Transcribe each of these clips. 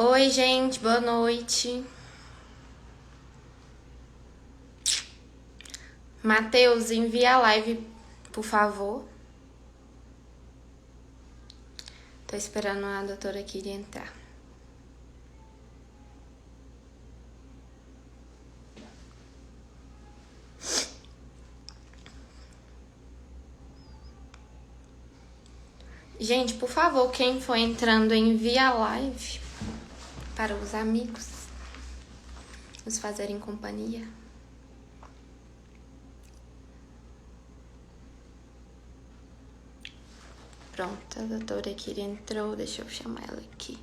Oi, gente, boa noite. Matheus, envia a live, por favor. Tô esperando a doutora Kiri entrar. Gente, por favor, quem for entrando, envia a live para os amigos nos fazerem companhia. Pronto, a doutora Kiri entrou, deixa eu chamar ela aqui.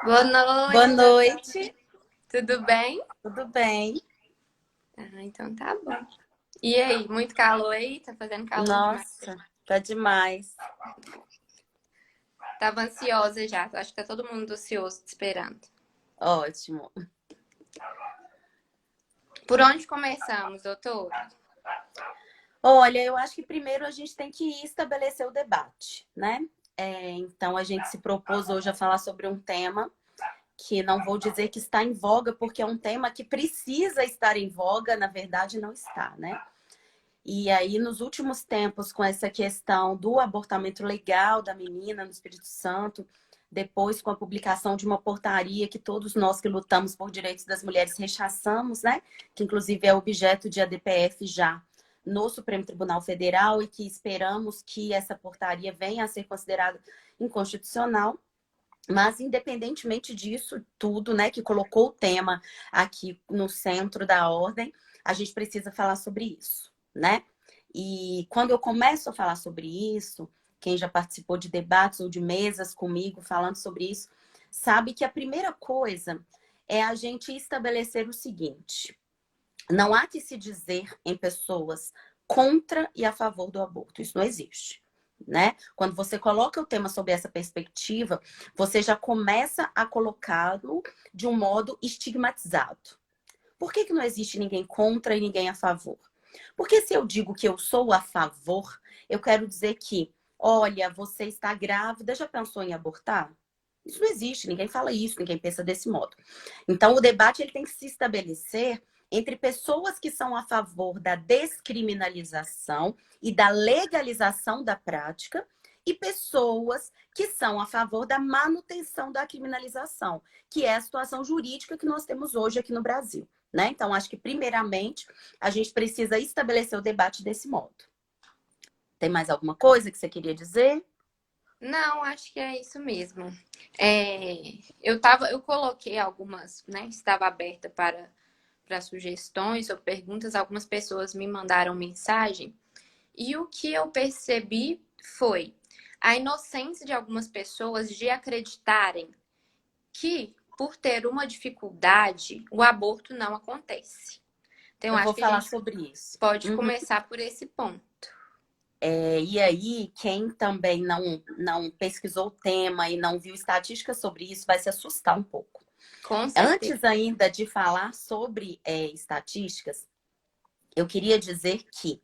Boa Boa noite, noite, tudo bem? tudo bem? Então tá bom. E aí, muito calor aí? Tá fazendo calor demais? Nossa, tá demais. Tava ansiosa já, acho que tá todo mundo ansioso, te esperando. Ótimo. Por onde começamos, doutora? Olha, eu acho que primeiro a gente tem que estabelecer o debate, né? Então a gente se propôs hoje a falar sobre um tema que não vou dizer que está em voga, porque é um tema que precisa estar em voga, na verdade não está, né? E aí, nos últimos tempos, com essa questão do abortamento legal da menina no Espírito Santo, depois com a publicação de uma portaria que todos nós que lutamos por direitos das mulheres rechaçamos, né? Que inclusive é objeto de ADPF já no Supremo Tribunal Federal e que esperamos que essa portaria venha a ser considerada inconstitucional. Mas, independentemente disso tudo, né, que colocou o tema aqui no centro da ordem, a gente precisa falar sobre isso, né? E quando eu começo a falar sobre isso, quem já participou de debates ou de mesas comigo falando sobre isso, sabe que a primeira coisa é a gente estabelecer o seguinte: não há que se dizer em pessoas contra e a favor do aborto. Isso não existe. Né? Quando você coloca o tema sob essa perspectiva, você já começa a colocá-lo de um modo estigmatizado. Por que não existe ninguém contra e ninguém a favor? Porque se eu digo que eu sou a favor, eu quero dizer que, olha, você está grávida, já pensou em abortar? Isso não existe, ninguém fala isso, ninguém pensa desse modo. Então, o debate ele tem que se estabelecer entre pessoas que são a favor da descriminalização e da legalização da prática e pessoas que são a favor da manutenção da criminalização, que é a situação jurídica que nós temos hoje aqui no Brasil. Né? Então, acho que, primeiramente, a gente precisa estabelecer o debate desse modo. Tem mais alguma coisa que você queria dizer? Não, acho que é isso mesmo. Eu coloquei algumas, né? Estava aberta para sugestões ou perguntas. Algumas pessoas me mandaram mensagem e o que eu percebi foi a inocência de algumas pessoas de acreditarem que por ter uma dificuldade o aborto não acontece. Então, Eu acho vou que a falar gente sobre isso. pode Uhum. começar por esse ponto. E aí, quem também não pesquisou o tema e não viu estatísticas sobre isso, vai se assustar um pouco. Com certeza. Antes ainda de falar sobre estatísticas, eu queria dizer que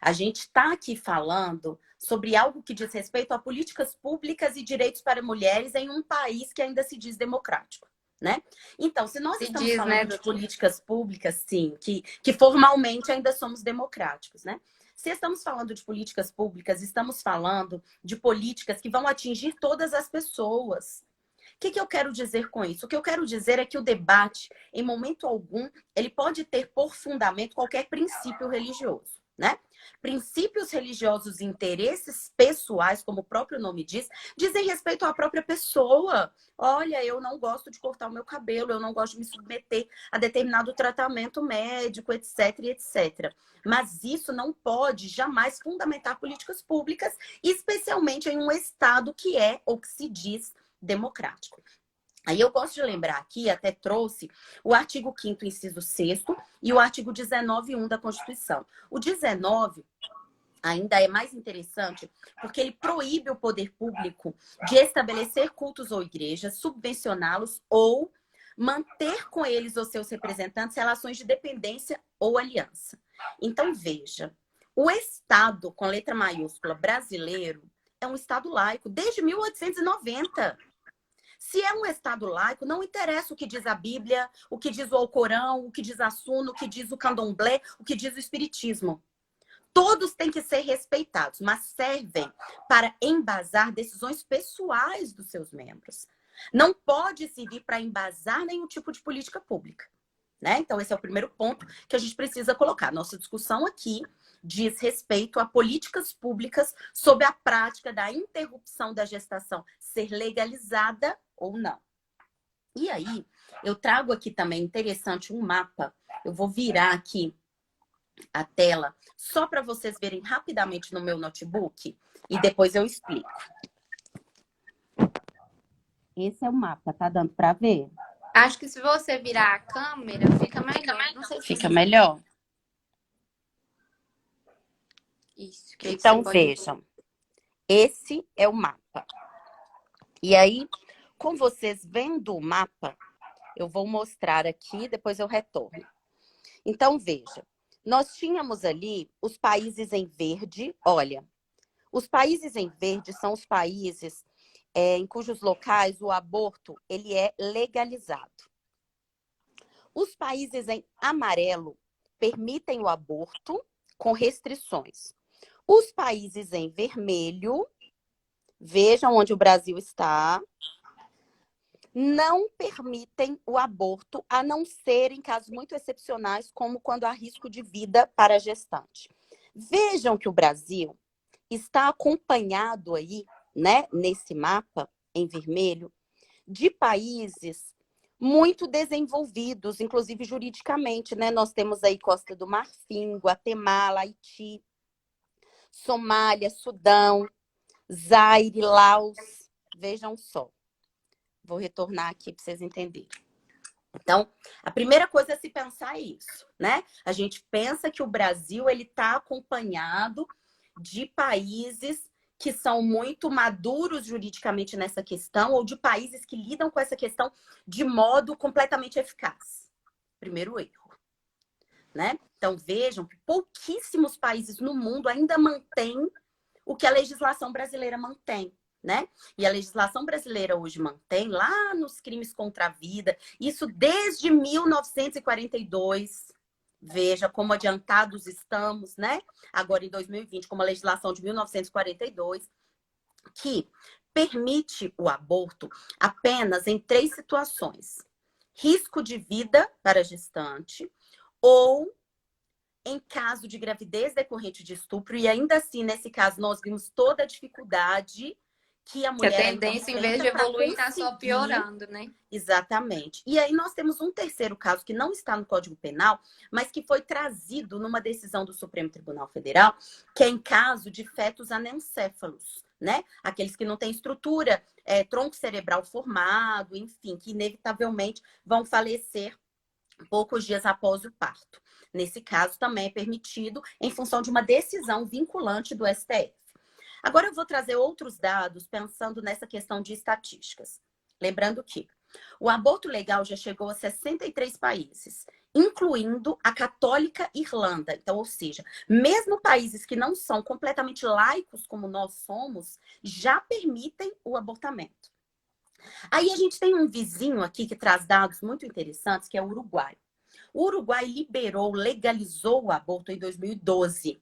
a gente está aqui falando sobre algo que diz respeito a políticas públicas e direitos para mulheres em um país que ainda se diz democrático. Né? Então, se nós Se estamos diz, né, falando de doutor? políticas públicas, sim, que formalmente ainda somos democráticos, né? Se estamos falando de políticas públicas, estamos falando de políticas que vão atingir todas as pessoas. O que eu quero dizer com isso? O que eu quero dizer é que o debate, em momento algum, ele pode ter por fundamento qualquer princípio religioso, né? Princípios religiosos e interesses pessoais, como o próprio nome diz, dizem respeito à própria pessoa. Olha, eu não gosto de cortar o meu cabelo, eu não gosto de me submeter a determinado tratamento médico, etc, etc. Mas isso não pode jamais fundamentar políticas públicas, especialmente em um Estado que é, ou que se diz, democrático. Aí eu gosto de lembrar aqui, até trouxe o artigo 5º, inciso 6º, e o artigo 19.1 da Constituição. O 19 ainda é mais interessante porque ele proíbe o poder público de estabelecer cultos ou igrejas, subvencioná-los ou manter com eles ou seus representantes relações de dependência ou aliança. Então, veja, o Estado, com letra maiúscula, brasileiro, é um Estado laico desde 1890. Se é um Estado laico, não interessa o que diz a Bíblia, o que diz o Alcorão, o que diz a Suna, o que diz o Candomblé, o que diz o Espiritismo. Todos têm que ser respeitados, mas servem para embasar decisões pessoais dos seus membros. Não pode servir para embasar nenhum tipo de política pública, né? Então, esse é o primeiro ponto que a gente precisa colocar. Nossa discussão aqui diz respeito a políticas públicas sobre a prática da interrupção da gestação ser legalizada ou não. E aí, eu trago aqui também interessante um mapa. Eu vou virar aqui a tela só para vocês verem rapidamente no meu notebook e depois eu explico. Esse é o mapa, tá dando para ver? Acho que se você virar a câmera, fica melhor. Não sei se fica melhor. Isso. Que então, vejam. Esse é o mapa. E aí, com vocês vendo o mapa, eu vou mostrar aqui, depois eu retorno. Então, veja. Nós tínhamos ali os países em verde. Olha, os países em verde são os países em cujos locais o aborto ele é legalizado. Os países em amarelo permitem o aborto com restrições. Os países em vermelho, vejam onde o Brasil está, não permitem o aborto, a não ser em casos muito excepcionais, como quando há risco de vida para a gestante. Vejam que o Brasil está acompanhado aí, né, nesse mapa em vermelho, de países muito desenvolvidos, inclusive juridicamente, né? Nós temos aí Costa do Marfim, Guatemala, Haiti, Somália, Sudão, Zaire, Laos. Vejam só. Vou retornar aqui para vocês entenderem. Então, a primeira coisa é se pensar isso, né? A gente pensa que o Brasil ele está acompanhado de países que são muito maduros juridicamente nessa questão ou de países que lidam com essa questão de modo completamente eficaz. Primeiro erro, né? Então, vejam que pouquíssimos países no mundo ainda mantêm o que a legislação brasileira mantém, né? E a legislação brasileira hoje mantém lá nos crimes contra a vida, isso desde 1942. Veja como adiantados estamos, né? Agora em 2020, com uma legislação de 1942, que permite o aborto apenas em 3 situações: risco de vida para a gestante ou em caso de gravidez decorrente de estupro, e ainda assim, nesse caso, nós vimos toda a dificuldade que a mulher a tendência, em vez de evoluir, está só piorando, né? Exatamente. E aí nós temos um terceiro caso que não está no Código Penal, mas que foi trazido numa decisão do Supremo Tribunal Federal, que é em caso de fetos anencéfalos, né? Aqueles que não têm estrutura, tronco cerebral formado, enfim, que inevitavelmente vão falecer poucos dias após o parto. Nesse caso, também é permitido em função de uma decisão vinculante do STF. Agora eu vou trazer outros dados pensando nessa questão de estatísticas. Lembrando que o aborto legal já chegou a 63 países, incluindo a católica Irlanda. Então, ou seja, mesmo países que não são completamente laicos como nós somos, já permitem o abortamento. Aí a gente tem um vizinho aqui que traz dados muito interessantes, que é o Uruguai. O Uruguai legalizou o aborto em 2012.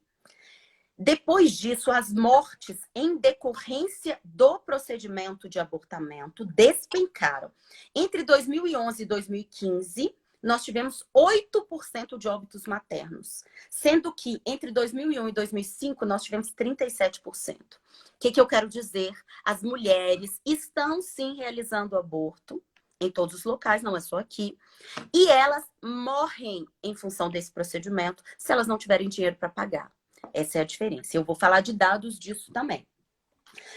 Depois disso, as mortes em decorrência do procedimento de abortamento despencaram. Entre 2011 e 2015, nós tivemos 8% de óbitos maternos, sendo que entre 2001 e 2005, nós tivemos 37%. O que eu quero dizer? As mulheres estão, sim, realizando aborto em todos os locais, não é só aqui, e elas morrem em função desse procedimento se elas não tiverem dinheiro para pagar. Essa é a diferença. Eu vou falar de dados disso também.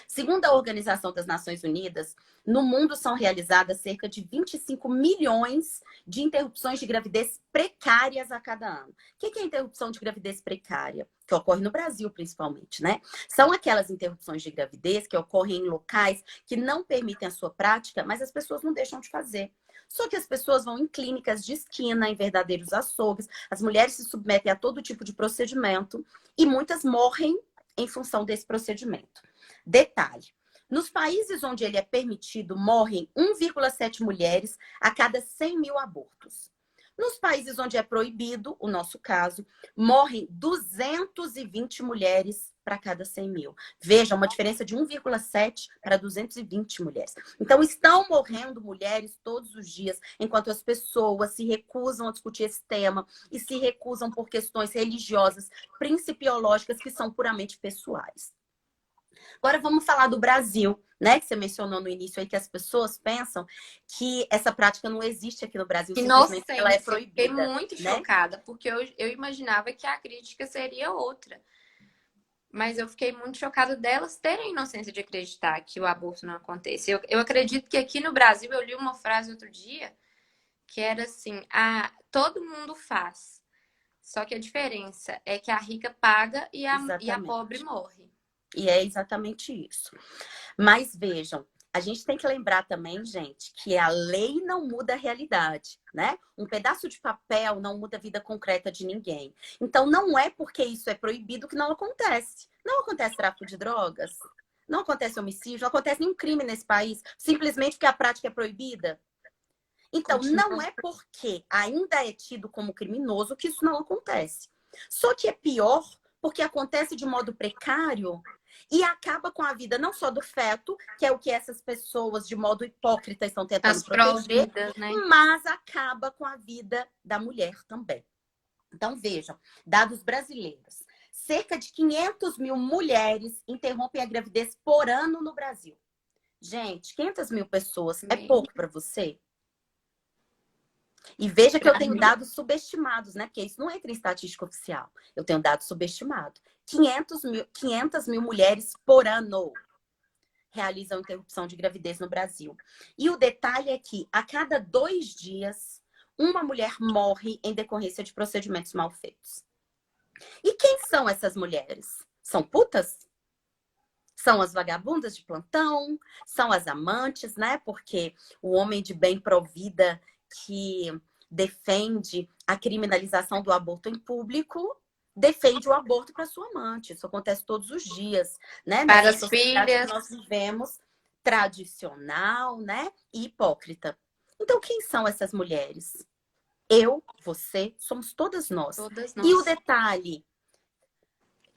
Segundo a Organização das Nações Unidas, no mundo são realizadas cerca de 25 milhões de interrupções de gravidez precárias a cada ano. O que é interrupção de gravidez precária? Que ocorre no Brasil, principalmente, né? São aquelas interrupções de gravidez que ocorrem em locais que não permitem a sua prática, mas as pessoas não deixam de fazer. Só que as pessoas vão em clínicas de esquina, em verdadeiros açougues, as mulheres se submetem a todo tipo de procedimento e muitas morrem em função desse procedimento. Detalhe, nos países onde ele é permitido, morrem 1,7 mulheres a cada 100 mil abortos. Nos países onde é proibido, o nosso caso, morrem 220 mulheres para cada 100 mil. Veja, uma diferença de 1,7 para 220 mulheres. Então, estão morrendo mulheres todos os dias, enquanto as pessoas se recusam a discutir esse tema e se recusam por questões religiosas, principiológicas, que são puramente pessoais. Agora vamos falar do Brasil, né? Que você mencionou no início aí, que as pessoas pensam que essa prática não existe aqui no Brasil, simplesmente Inocente, ela é eu fiquei proibida, muito né? chocada, porque eu imaginava que a crítica seria outra. Mas eu fiquei muito chocada delas terem a inocência de acreditar que o aborto não acontece. Eu acredito que aqui no Brasil, eu li uma frase outro dia, que era assim, todo mundo faz. Só que a diferença é que a rica paga e a pobre Exatamente. morre. E é exatamente isso. Mas vejam, a gente tem que lembrar também, gente, que a lei não muda a realidade, né? Um pedaço de papel não muda a vida concreta de ninguém. Então, não é porque isso é proibido que não acontece. Não acontece tráfico de drogas, não acontece homicídio, não acontece nenhum crime nesse país, simplesmente porque a prática é proibida. Então, não é porque ainda é tido como criminoso que isso não acontece. Só que é pior porque acontece de modo precário e acaba com a vida não só do feto, que é o que essas pessoas de modo hipócrita estão tentando As proteger, pró-vidas, né? mas acaba com a vida da mulher também. Então, vejam, dados brasileiros. Cerca de 500 mil mulheres interrompem a gravidez por ano no Brasil. Gente, 500 mil pessoas é pouco para você? E veja que eu tenho dados subestimados, né? Porque isso não entra em estatística oficial. Eu tenho dados subestimados. 500 mil mulheres por ano realizam interrupção de gravidez no Brasil. E o detalhe é que a cada 2 dias, uma mulher morre em decorrência de procedimentos mal feitos. E quem são essas mulheres? São putas? São as vagabundas de plantão? São as amantes, né? Porque o homem de bem provida que defende a criminalização do aborto em público defende o aborto para sua amante. Isso acontece todos os dias, né? Para Nessa as sociedade que filhas. nós vivemos, tradicional, né? E hipócrita. Então, quem são essas mulheres? Eu, você, somos todas nós. Todas E o nós. detalhe,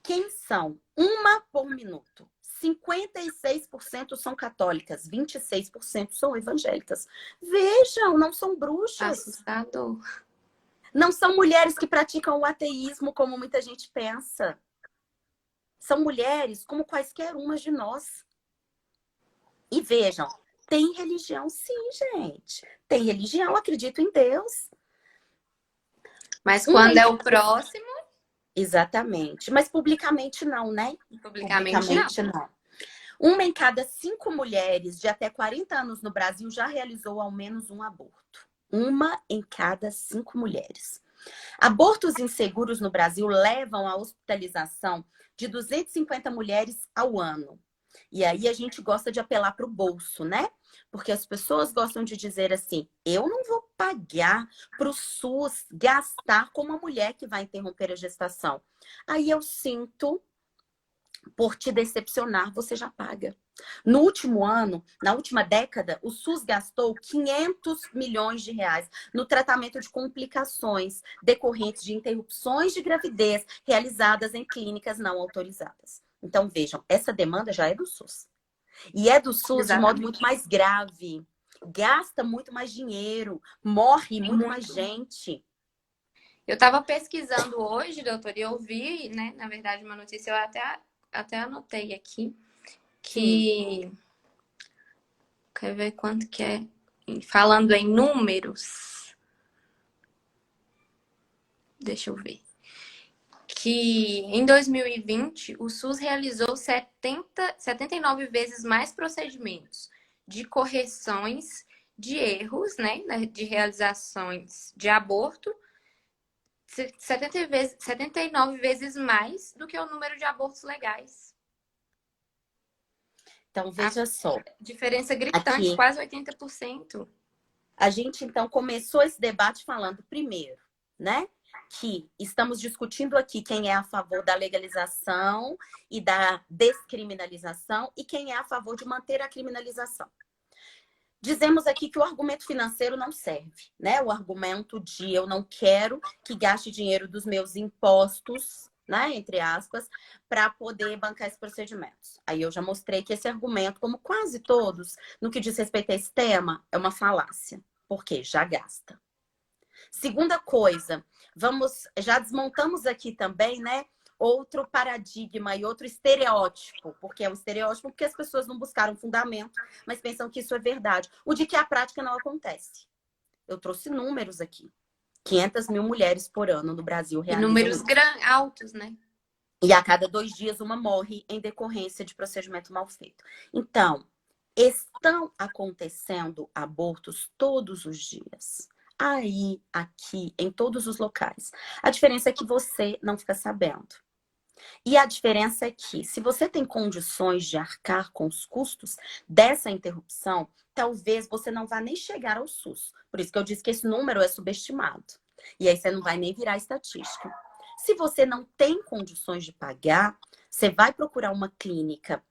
quem são? Uma por minuto. 56% são católicas, 26% são evangélicas. Vejam, não são bruxas. Assustador. Não são mulheres que praticam o ateísmo como muita gente pensa. São mulheres como quaisquer umas de nós. E vejam, tem religião sim, gente. Tem religião, acredito em Deus. Mas quando é o próximo, Exatamente. Mas publicamente não, né? publicamente não. Não. Uma em cada 5 mulheres de até 40 anos no Brasil já realizou ao menos um aborto. Uma em cada 5 mulheres. Abortos inseguros no Brasil levam à hospitalização de 250 mulheres ao ano. E aí a gente gosta de apelar para o bolso, né? Porque as pessoas gostam de dizer assim: eu não vou pagar para o SUS gastar com uma mulher que vai interromper a gestação. Aí eu sinto, por te decepcionar, você já paga. No último ano, na última década, o SUS gastou 500 milhões de reais no tratamento de complicações decorrentes de interrupções de gravidez realizadas em clínicas não autorizadas. Então, vejam, essa demanda já é do SUS. E é do SUS de modo muito mais grave. Gasta muito mais dinheiro, morre muito mais gente. Eu estava pesquisando hoje, doutor, e eu vi, né, na verdade, uma notícia, eu até anotei aqui, que... Quer ver quanto que é? Falando em números... Deixa eu ver. que em 2020 o SUS realizou 79 vezes mais procedimentos de correções de erros, né, de realizações de aborto, 79 vezes mais do que o número de abortos legais. Então, veja só. Diferença gritante, Aqui, quase 80%. a gente, então, começou esse debate falando, primeiro, né? Que estamos discutindo aqui quem é a favor da legalização e da descriminalização e quem é a favor de manter a criminalização. Dizemos aqui que o argumento financeiro não serve, né? O argumento de eu não quero que gaste dinheiro dos meus impostos, né? Entre aspas, para poder bancar esses procedimentos. Aí eu já mostrei que esse argumento, como quase todos, no que diz respeito a esse tema, é uma falácia. Por quê? Já gasta. Segunda coisa, já desmontamos aqui também, né? Outro paradigma e outro estereótipo, porque é um estereótipo porque as pessoas não buscaram fundamento, mas pensam que isso é verdade. O de que a prática não acontece. Eu trouxe números aqui. 500 mil mulheres por ano no Brasil E realizam números isso. altos, né? E a cada 2 dias uma morre em decorrência de procedimento mal feito. Então, estão acontecendo abortos todos os dias. Aí, aqui, em todos os locais. A diferença é que você não fica sabendo. E a diferença é que, se você tem condições de arcar com os custos dessa interrupção, talvez você não vá nem chegar ao SUS. Por isso que eu disse que esse número é subestimado. E aí você não vai nem virar estatística. Se você não tem condições de pagar, você vai procurar uma clínica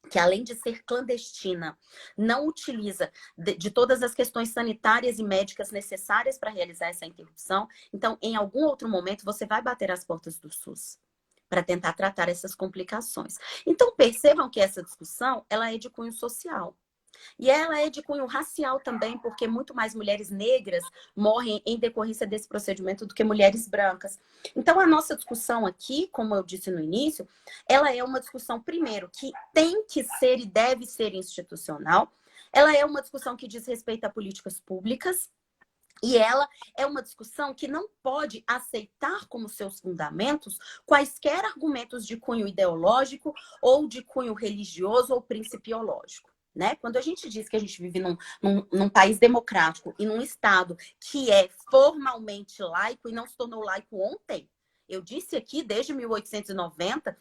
que, além de ser clandestina, não utiliza de todas as questões sanitárias e médicas necessárias para realizar essa interrupção. Então, em algum outro momento, você vai bater as portas do SUS para tentar tratar essas complicações. Então, percebam que essa discussão, ela é de cunho social. E ela é de cunho racial também, porque muito mais mulheres negras morrem em decorrência desse procedimento do que mulheres brancas. Então, a nossa discussão aqui, como eu disse no início, ela é uma discussão, primeiro, que tem que ser e deve ser institucional. Ela é uma discussão que diz respeito a políticas públicas. E ela é uma discussão que não pode aceitar como seus fundamentos quaisquer argumentos de cunho ideológico ou de cunho religioso ou principiológico. Né? Quando a gente diz que a gente vive num país democrático e num Estado que é formalmente laico e não se tornou laico ontem, eu disse aqui, desde 1890,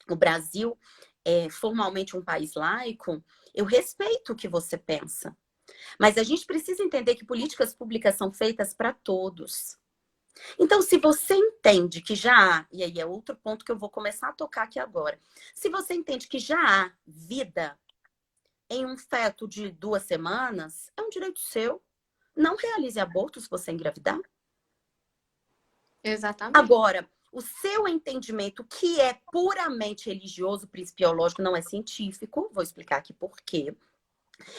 o Brasil é formalmente um país laico, eu respeito o que você pensa. Mas a gente precisa entender que políticas públicas são feitas para todos. Então, se você entende que já há, e aí é outro ponto que eu vou começar a tocar aqui agora, se você entende que já há vida em um feto de 2 semanas, é um direito seu. Não realize aborto se você engravidar. Exatamente. Agora, o seu entendimento, que é puramente religioso, principiológico, não é científico, vou explicar aqui por quê.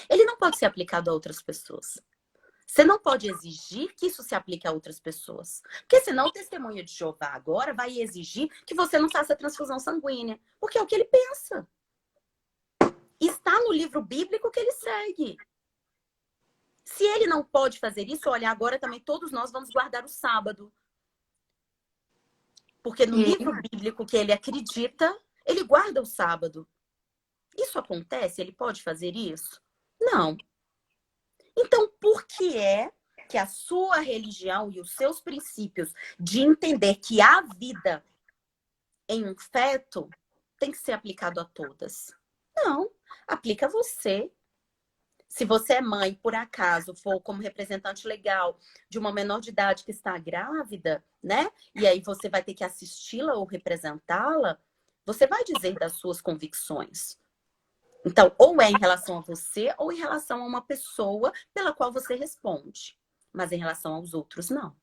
Ele não pode ser aplicado a outras pessoas. Você não pode exigir que isso se aplique a outras pessoas. Porque senão o testemunha de Jeová agora vai exigir que você não faça transfusão sanguínea. Porque é o que ele pensa. Está no livro bíblico que ele segue. Se ele não pode fazer isso, olha, agora também todos nós vamos guardar o sábado. Porque no livro bíblico que ele acredita, ele guarda o sábado. Isso acontece? Ele pode fazer isso? Não. Então, por que é que a sua religião e os seus princípios de entender que há vida em um feto tem que ser aplicado a todas? Não, aplica a você. Se você é mãe, por acaso, for como representante legal de uma menor de idade que está grávida, né? E aí você vai ter que assisti-la ou representá-la, você vai dizer das suas convicções. Então, ou é em relação a você, ou em relação a uma pessoa pela qual você responde. Mas em relação aos outros, não.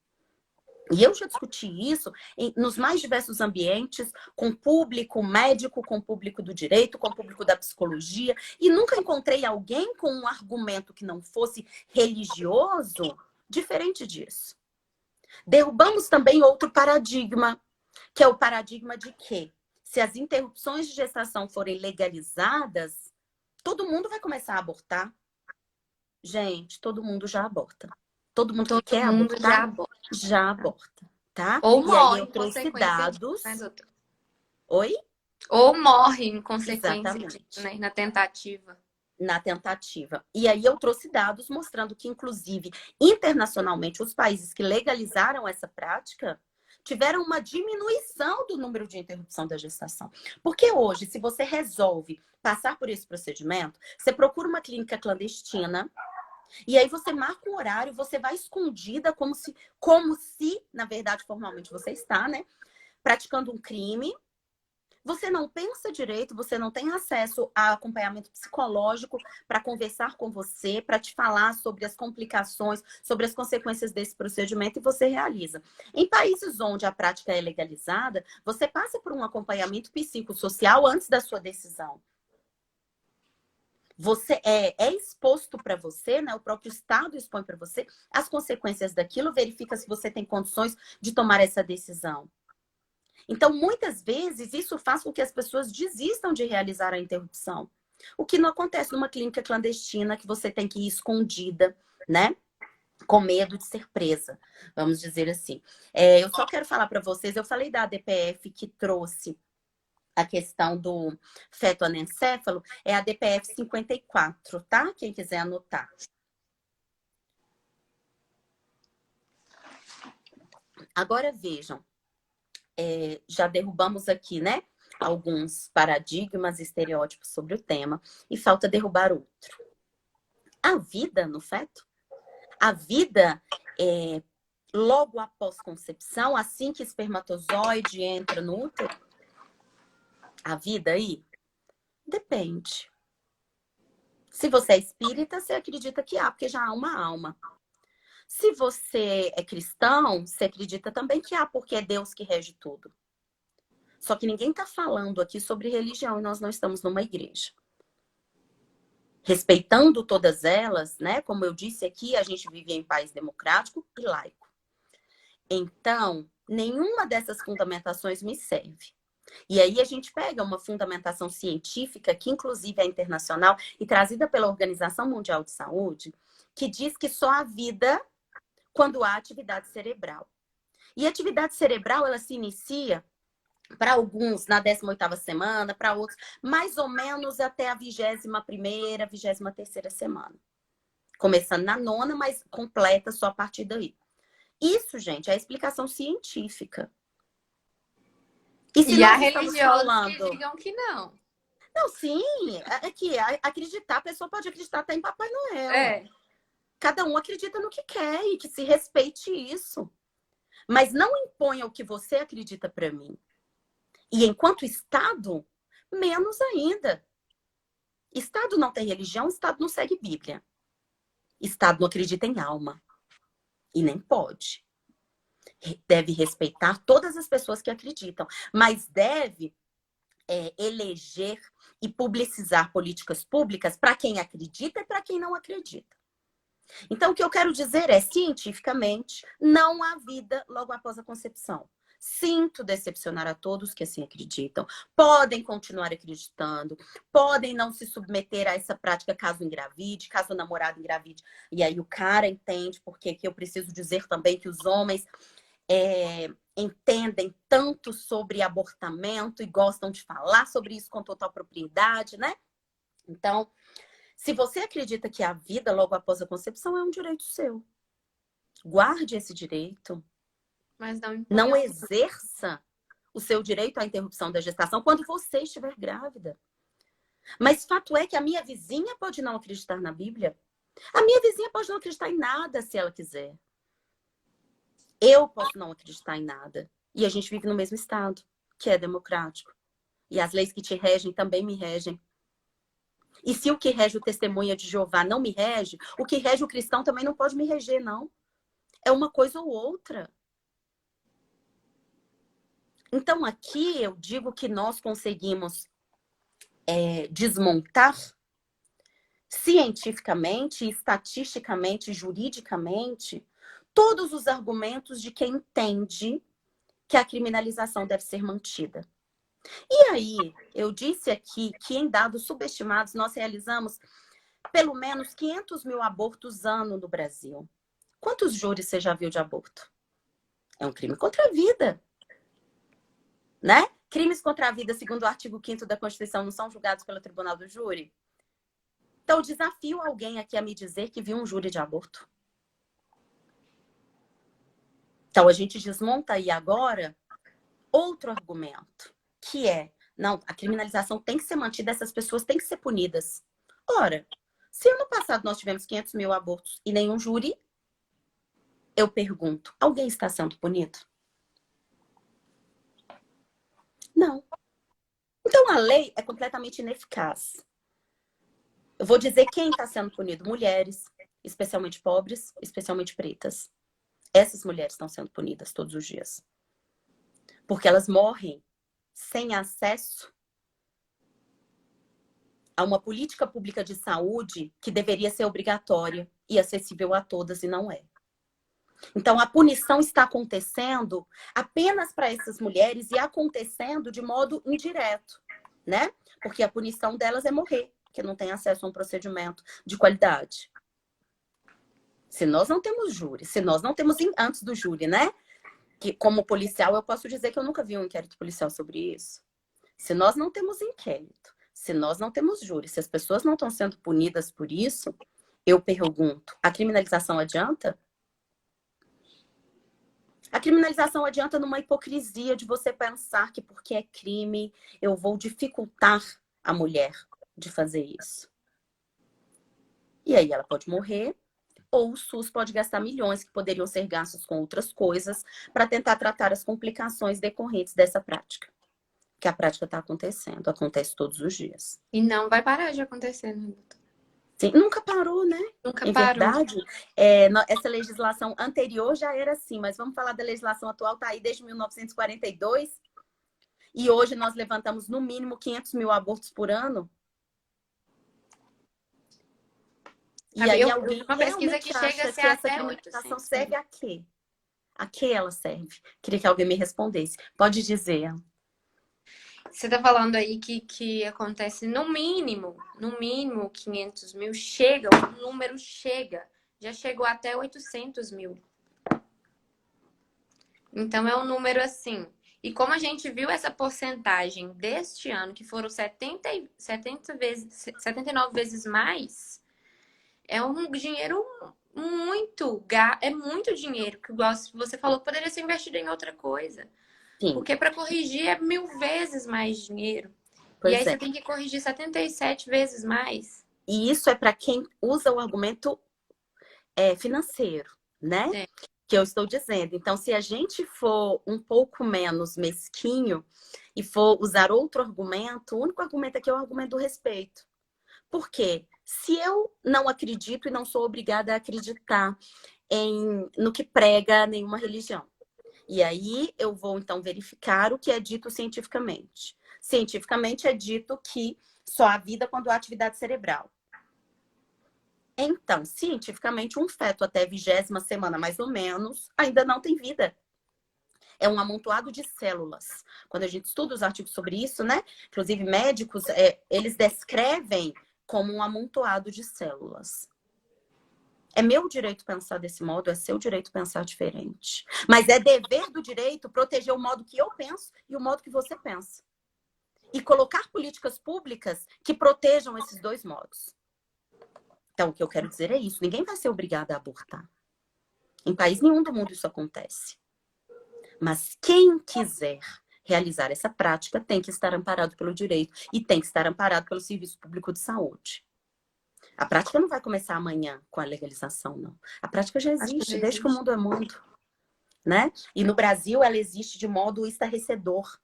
E eu já discuti isso nos mais diversos ambientes, com público médico, com público do direito, com público da psicologia, e nunca encontrei alguém com um argumento que não fosse religioso diferente disso. Derrubamos também outro paradigma, que é o paradigma de que, se as interrupções de gestação forem legalizadas, todo mundo vai começar a abortar. Gente, todo mundo já aborta. Todo mundo que quer abortar, já aborta, tá? Ou E aí morre eu em trouxe consequência disso, dados. né, doutor? Oi? Ou morre em consequência disso, Exatamente. né? Na tentativa. Na tentativa. E aí eu trouxe dados mostrando que, inclusive, internacionalmente, os países que legalizaram essa prática tiveram uma diminuição do número de interrupção da gestação. Porque hoje, se você resolve passar por esse procedimento, você procura uma clínica clandestina e aí você marca um horário, você vai escondida como se, na verdade, formalmente você está, né, praticando um crime. Você não pensa direito, você não tem acesso a acompanhamento psicológico para conversar com você, para te falar sobre as complicações, sobre as consequências desse procedimento e você realiza. Em países onde a prática é legalizada, você passa por um acompanhamento psicossocial antes da sua decisão. Você é exposto para você, né? O próprio Estado expõe para você as consequências daquilo, verifica se você tem condições de tomar essa decisão. Então, muitas vezes, isso faz com que as pessoas desistam de realizar a interrupção. O que não acontece numa clínica clandestina, que você tem que ir escondida, né? Com medo de ser presa, vamos dizer assim. Eu só quero falar para vocês, eu falei da ADPF que trouxe a questão do feto anencéfalo, é a DPF 54, tá? Quem quiser anotar. Agora vejam, já derrubamos aqui, né? Alguns paradigmas, estereótipos sobre o tema, e falta derrubar outro. A vida no feto, a vida logo após concepção, assim que o espermatozoide entra no útero, a vida aí depende. Se você é espírita, você acredita que há, porque já há uma alma. Se você é cristão, você acredita também que há, porque é Deus que rege tudo. Só que ninguém está falando aqui sobre religião e nós não estamos numa igreja. Respeitando todas elas, né? Como eu disse aqui, a gente vive em país democrático e laico. Então, nenhuma dessas fundamentações me serve. E aí a gente pega uma fundamentação científica, que inclusive é internacional e trazida pela Organização Mundial de Saúde, que diz que só há vida quando há atividade cerebral. E a atividade cerebral, ela se inicia, para alguns, na 18ª semana, para outros, mais ou menos até a 21ª, 23ª semana. Começando na 9ª, mas completa só a partir daí. Isso, gente, é a explicação científica. E se há nós estamos religiosos que falando... digam que não. Não, sim, é que acreditar, a pessoa pode acreditar até em Papai Noel. Cada um acredita no que quer e que se respeite isso. Mas não imponha o que você acredita para mim. E enquanto Estado, menos ainda. Estado não tem religião, Estado não segue Bíblia. Estado não acredita em alma. E nem pode. Deve respeitar todas as pessoas que acreditam, mas deve eleger e publicizar políticas públicas para quem acredita e para quem não acredita. Então, o que eu quero dizer é, cientificamente, não há vida logo após a concepção. Sinto decepcionar a todos que assim acreditam. Podem continuar acreditando, podem não se submeter a essa prática caso engravide, caso o namorado engravide. E aí o cara entende, porque aqui eu preciso dizer também que os homens entendem tanto sobre abortamento e gostam de falar sobre isso com total propriedade, né? Então, se você acredita que a vida logo após a concepção é um direito seu, guarde esse direito. Mas não exerça o seu direito à interrupção da gestação quando você estiver grávida. Mas fato é que a minha vizinha pode não acreditar na Bíblia. A minha vizinha pode não acreditar em nada se ela quiser. Eu posso não acreditar em nada. E a gente vive no mesmo estado, que é democrático. E as leis que te regem também me regem. E se o que rege o testemunha de Jeová não me rege, o que rege o cristão também não pode me reger, não. É uma coisa ou outra. Então, aqui eu digo que nós conseguimos desmontar cientificamente, estatisticamente, juridicamente, todos os argumentos de quem entende que a criminalização deve ser mantida. E aí, eu disse aqui que em dados subestimados nós realizamos pelo menos 500 mil abortos ano no Brasil. Quantos júris você já viu de aborto? É um crime contra a vida, né? Crimes contra a vida, segundo o artigo 5º da Constituição, não são julgados pelo Tribunal do Júri? Então, eu desafio alguém aqui a me dizer que viu um júri de aborto. Então, a gente desmonta aí agora outro argumento, que é, não, a criminalização tem que ser mantida, essas pessoas têm que ser punidas. Ora, se ano passado nós tivemos 500 mil abortos e nenhum júri, eu pergunto, alguém está sendo punido? Não. Então, a lei é completamente ineficaz. Eu vou dizer quem está sendo punido. Mulheres, especialmente pobres, especialmente pretas. Essas mulheres estão sendo punidas todos os dias. Porque elas morrem sem acesso a uma política pública de saúde que deveria ser obrigatória e acessível a todas, e não é. Então, a punição está acontecendo apenas para essas mulheres e acontecendo de modo indireto, né? Porque a punição delas é morrer, porque não tem acesso a um procedimento de qualidade. Se nós não temos júri, se nós não temos antes do júri, né? Que como policial eu posso dizer que eu nunca vi um inquérito policial sobre isso. Se nós não temos inquérito, se nós não temos júri, se as pessoas não estão sendo punidas por isso, eu pergunto, a criminalização adianta? A criminalização adianta numa hipocrisia de você pensar que porque é crime, eu vou dificultar a mulher de fazer isso. E aí ela pode morrer, ou o SUS pode gastar milhões que poderiam ser gastos com outras coisas para tentar tratar as complicações decorrentes dessa prática. Que a prática está acontecendo, acontece todos os dias. E não vai parar de acontecer, né, doutor? Sim, nunca parou, né? Nunca Em parou. verdade, essa legislação anterior já era assim, mas vamos falar da legislação atual, tá aí desde 1942, e hoje nós levantamos no mínimo 500 mil abortos por ano. E aí alguém uma pesquisa que chega a acha ser que essa até criminalização 800 serve a quê? A que ela serve? Queria que alguém me respondesse. Pode dizer. Você tá falando aí que acontece no mínimo 500 mil, chega, o número chega, já chegou até 800 mil. Então é um número assim. E como a gente viu essa porcentagem deste ano, que foram 79 vezes mais, é um dinheiro é muito dinheiro, que você falou, poderia ser investido em outra coisa. Sim. Porque para corrigir é 1000 vezes mais dinheiro. Pois e aí é. você tem que corrigir 77 vezes mais. E isso é para quem usa o argumento financeiro, né? É. Que eu estou dizendo. Então, se a gente for um pouco menos mesquinho e for usar outro argumento, o único argumento aqui é o argumento do respeito. Por quê? Se eu não acredito e não sou obrigada a acreditar no que prega nenhuma religião. E aí eu vou, então, verificar o que é dito cientificamente. Cientificamente é dito que só há vida quando há atividade cerebral. Então, cientificamente, um feto até a 20ª semana, mais ou menos, ainda não tem vida. É um amontoado de células. Quando a gente estuda os artigos sobre isso, né? Inclusive médicos, eles descrevem como um amontoado de células. É meu direito pensar desse modo, é seu direito pensar diferente. Mas é dever do direito proteger o modo que eu penso e o modo que você pensa. E colocar políticas públicas que protejam esses dois modos. Então, o que eu quero dizer é isso. Ninguém vai ser obrigado a abortar. Em país nenhum do mundo isso acontece. Mas quem quiser realizar essa prática tem que estar amparado pelo direito e tem que estar amparado pelo Serviço Público de Saúde. A prática não vai começar amanhã com a legalização, não. A prática já existe desde que o mundo é mundo, né? E no Brasil ela existe de modo estarrecedor.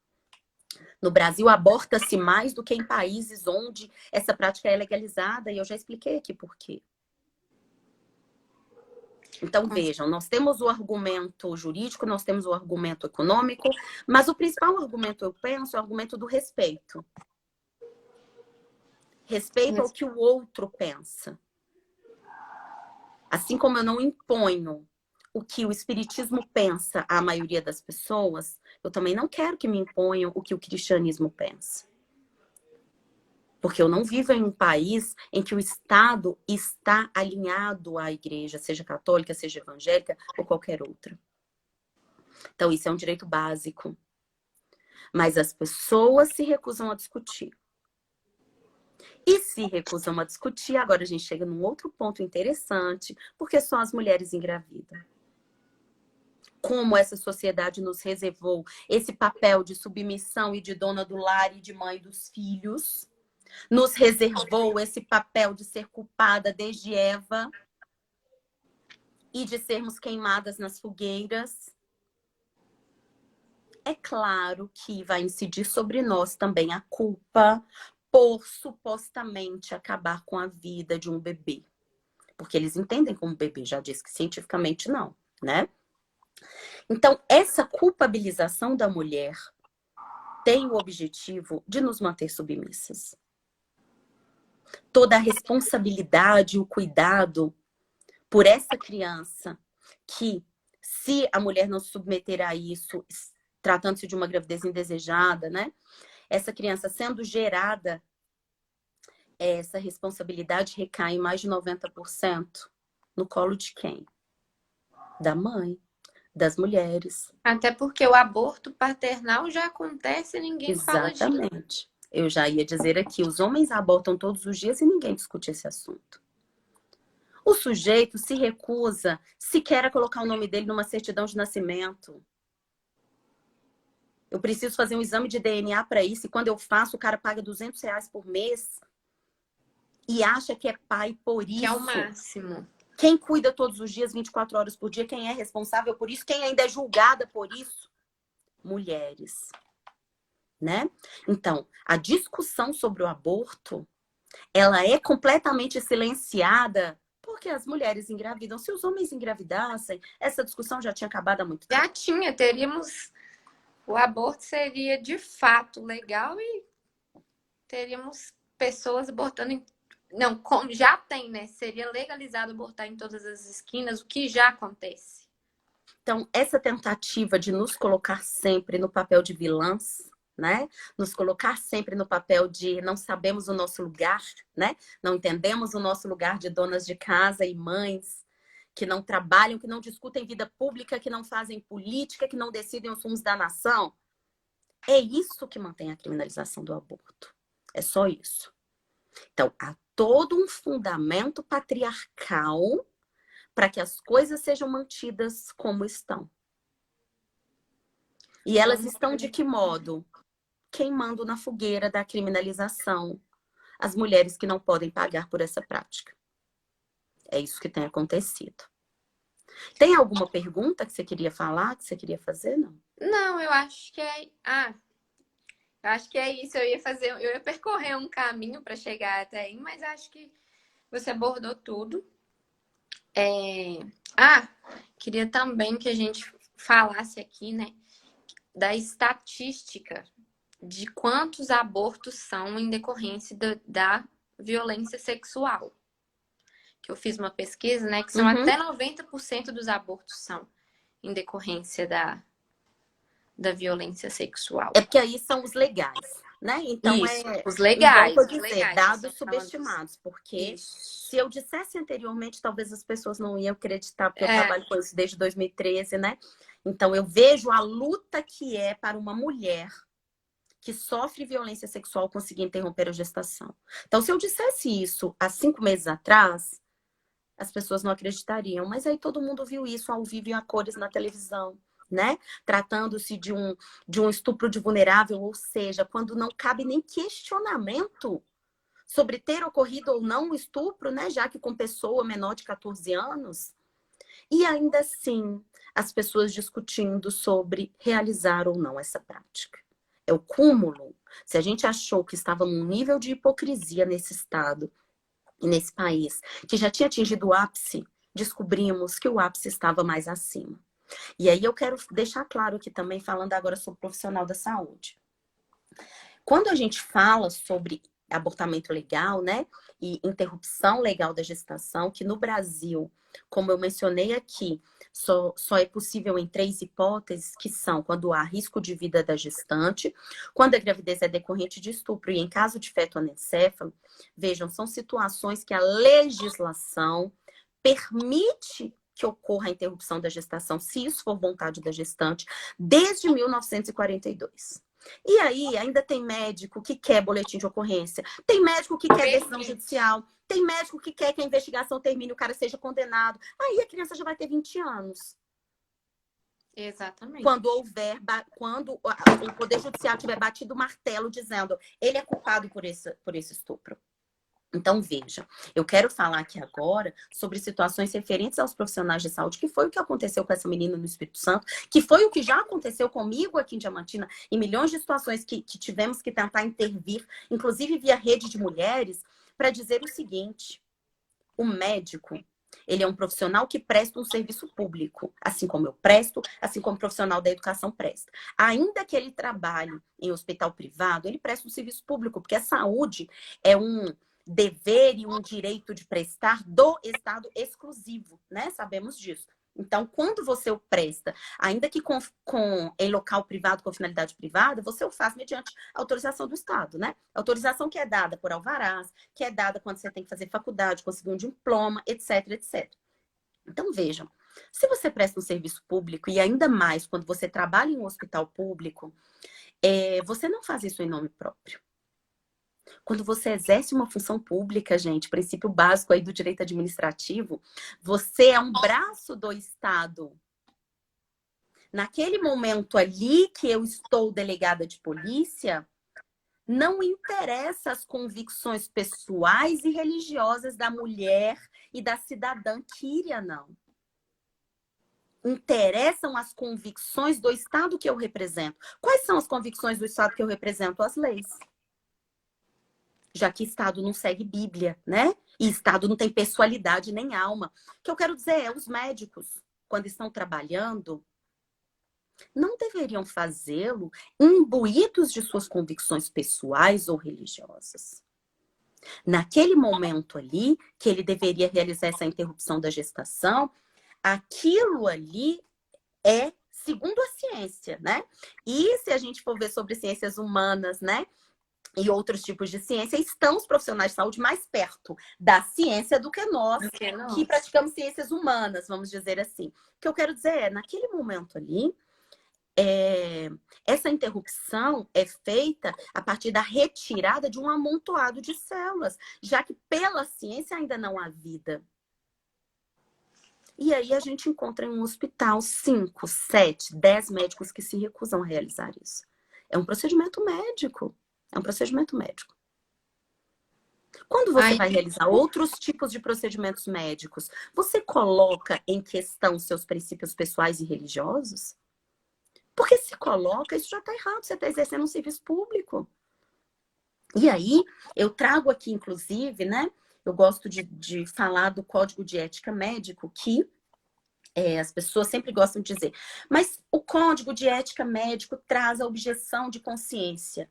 No Brasil aborta-se mais do que em países onde essa prática é legalizada, e eu já expliquei aqui por quê. Então, vejam, nós temos o argumento jurídico, nós temos o argumento econômico, mas o principal argumento, eu penso, é o argumento do respeito. Respeito ao que o outro pensa. Assim como eu não imponho o que o espiritismo pensa à maioria das pessoas, eu também não quero que me imponham o que o cristianismo pensa. Porque eu não vivo em um país em que o Estado está alinhado à igreja, seja católica, seja evangélica ou qualquer outra. Então, isso é um direito básico. Mas as pessoas se recusam a discutir. E se recusam a discutir, agora a gente chega num outro ponto interessante, porque só as mulheres engravidam. Como essa sociedade nos reservou esse papel de submissão e de dona do lar e de mãe dos filhos, nos reservou esse papel de ser culpada desde Eva e de sermos queimadas nas fogueiras. É claro que vai incidir sobre nós também a culpa por supostamente acabar com a vida de um bebê. Porque eles entendem como bebê, já disse que cientificamente não, né? Então, essa culpabilização da mulher tem o objetivo de nos manter submissas. Toda a responsabilidade, o cuidado por essa criança, que se a mulher não se submeter a isso, tratando-se de uma gravidez indesejada, né? Essa criança sendo gerada, essa responsabilidade recai em mais de 90% no colo de quem? Da mãe, das mulheres. Até porque o aborto paternal já acontece e ninguém fala disso. Exatamente. Eu já ia dizer aqui, os homens abortam todos os dias e ninguém discute esse assunto. O sujeito se recusa sequer a colocar o nome dele numa certidão de nascimento. Eu preciso fazer um exame de DNA para isso, e quando eu faço, o cara paga R$200 por mês e acha que é pai por isso. Que é o máximo. Quem cuida todos os dias, 24 horas por dia, quem é responsável por isso, quem ainda é julgada por isso? Mulheres. Né? Então, a discussão sobre o aborto, ela é completamente silenciada porque as mulheres engravidam. Se os homens engravidassem, essa discussão já tinha acabado há muito tempo. Já tinha, teríamos... O aborto seria de fato legal e teríamos pessoas abortando em... Não, como já tem, né? Seria legalizado abortar em todas as esquinas, o que já acontece. Então, essa tentativa de nos colocar sempre no papel de vilãs, né? Nos colocar sempre no papel de não sabemos o nosso lugar, né? Não entendemos o nosso lugar de donas de casa e mães que não trabalham, que não discutem vida pública, que não fazem política, que não decidem os rumos da nação. É isso que mantém a criminalização do aborto. É só isso. Então, há todo um fundamento patriarcal para que as coisas sejam mantidas como estão. E elas estão de que modo? Queimando na fogueira da criminalização as mulheres que não podem pagar por essa prática. É isso que tem acontecido. Tem alguma pergunta que você queria falar, que você queria fazer? Não? Não, eu acho que é... eu acho que é isso. Eu ia percorrer um caminho para chegar até aí, mas acho que você abordou tudo. Queria também que a gente falasse aqui, né, da estatística de quantos abortos são em decorrência da violência sexual. Que eu fiz uma pesquisa, né, que são até 90% dos abortos são em decorrência da violência sexual. É porque aí são os legais, né? Então, isso, os legais. Então, vou dizer, dados subestimados, porque isso. se eu dissesse anteriormente, talvez as pessoas não iam acreditar, porque eu trabalho com isso desde 2013, né? Então, eu vejo a luta que é para uma mulher que sofre violência sexual conseguir interromper a gestação. Então, se eu dissesse isso há 5 meses atrás, as pessoas não acreditariam. Mas aí todo mundo viu isso ao vivo e a cores na televisão, né? Tratando-se de um estupro de vulnerável, ou seja, quando não cabe nem questionamento sobre ter ocorrido ou não o estupro, né? Já que com pessoa menor de 14 anos. E ainda assim, as pessoas discutindo sobre realizar ou não essa prática. É o cúmulo. Se a gente achou que estava num nível de hipocrisia nesse estado e nesse país, que já tinha atingido o ápice, descobrimos que o ápice estava mais acima. E aí eu quero deixar claro aqui também, falando agora sobre profissional da saúde. Quando a gente fala sobre abortamento legal, né, e interrupção legal da gestação, que no Brasil, como eu mencionei aqui, só é possível em 3 hipóteses, que são quando há risco de vida da gestante, quando a gravidez é decorrente de estupro e em caso de feto anencefalo. Vejam, são situações que a legislação permite que ocorra a interrupção da gestação, se isso for vontade da gestante, desde 1942. E aí, ainda tem médico que quer boletim de ocorrência, tem médico que quer decisão judicial, tem médico que quer que a investigação termine e o cara seja condenado. Aí a criança já vai ter 20 anos. Exatamente. Quando o Poder Judiciário tiver batido o martelo dizendo ele é culpado por esse estupro. Então, veja, eu quero falar aqui agora sobre situações referentes aos profissionais de saúde, que foi o que aconteceu com essa menina no Espírito Santo, que foi o que já aconteceu comigo aqui em Diamantina, em milhões de situações que tivemos que tentar intervir, inclusive via rede de mulheres, para dizer o seguinte: o médico, ele é um profissional que presta um serviço público, assim como eu presto, assim como o profissional da educação presta. Ainda que ele trabalhe em hospital privado, ele presta um serviço público, porque a saúde é um dever e um direito de prestar do Estado exclusivo, né? Sabemos disso. Então, quando você o presta, ainda que em local privado, com finalidade privada, você o faz mediante autorização do Estado, né? Autorização que é dada por alvarás, que é dada quando você tem que fazer faculdade, conseguir um diploma, etc, etc. Então, vejam, se você presta um serviço público, e ainda mais quando você trabalha em um hospital público, você não faz isso em nome próprio. Quando você exerce uma função pública, gente, princípio básico aí do direito administrativo, você é um braço do Estado. Naquele momento ali que eu estou delegada de polícia, não interessa as convicções pessoais e religiosas da mulher e da cidadã Kíria, não. Interessam as convicções do Estado que eu represento. Quais são as convicções do Estado que eu represento? As leis. Já que Estado não segue Bíblia, né? E Estado não tem pessoalidade nem alma. O que eu quero dizer é, os médicos, quando estão trabalhando, não deveriam fazê-lo imbuídos de suas convicções pessoais ou religiosas. Naquele momento ali, que ele deveria realizar essa interrupção da gestação, aquilo ali é segundo a ciência, né? E se a gente for ver sobre ciências humanas, né? E outros tipos de ciência, estão os profissionais de saúde mais perto da ciência do que nós, que praticamos ciências humanas, vamos dizer assim. O que eu quero dizer é, naquele momento ali, essa interrupção é feita a partir da retirada de um amontoado de células, já que pela ciência ainda não há vida. E aí a gente encontra em um hospital 5, 7, 10 médicos que se recusam a realizar isso. É um procedimento médico. É um procedimento médico. Quando você vai realizar outros tipos de procedimentos médicos, você coloca em questão seus princípios pessoais e religiosos? Porque se coloca, isso já está errado. Você está exercendo um serviço público. E aí, eu trago aqui, inclusive, né? Eu gosto de falar do Código de Ética Médico, que as pessoas sempre gostam de dizer. Mas o Código de Ética Médico traz a objeção de consciência.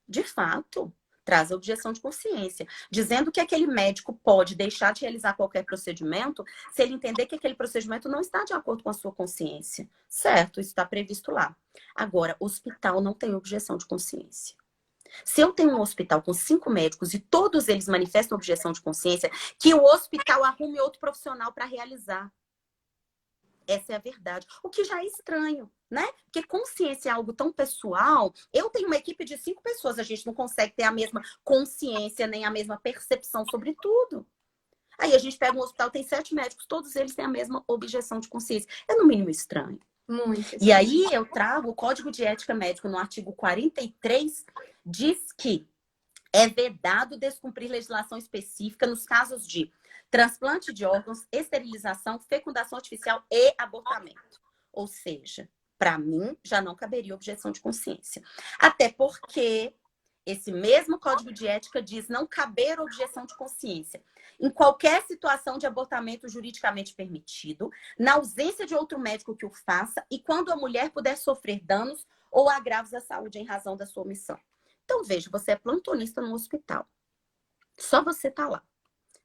De fato, traz a objeção de consciência, dizendo que aquele médico pode deixar de realizar qualquer procedimento se ele entender que aquele procedimento não está de acordo com a sua consciência. Certo, isso está previsto lá. Agora, o hospital não tem objeção de consciência. Se eu tenho um hospital com 5 médicos e todos eles manifestam objeção de consciência, que o hospital arrume outro profissional para realizar. Essa é a verdade. O que já é estranho, né? Porque consciência é algo tão pessoal. Eu tenho uma equipe de 5 pessoas, a gente não consegue ter a mesma consciência, nem a mesma percepção sobre tudo. Aí a gente pega um hospital, tem 7 médicos, todos eles têm a mesma objeção de consciência. É no mínimo estranho. Muito. E aí eu trago o Código de Ética Médica no artigo 43, diz que é vedado descumprir legislação específica nos casos de transplante de órgãos, esterilização, fecundação artificial e abortamento. Ou seja, para mim, já não caberia objeção de consciência. Até porque esse mesmo Código de Ética diz não caber objeção de consciência em qualquer situação de abortamento juridicamente permitido, na ausência de outro médico que o faça e quando a mulher puder sofrer danos ou agravos à saúde em razão da sua omissão. Então, veja, você é plantonista no hospital. Só você está lá.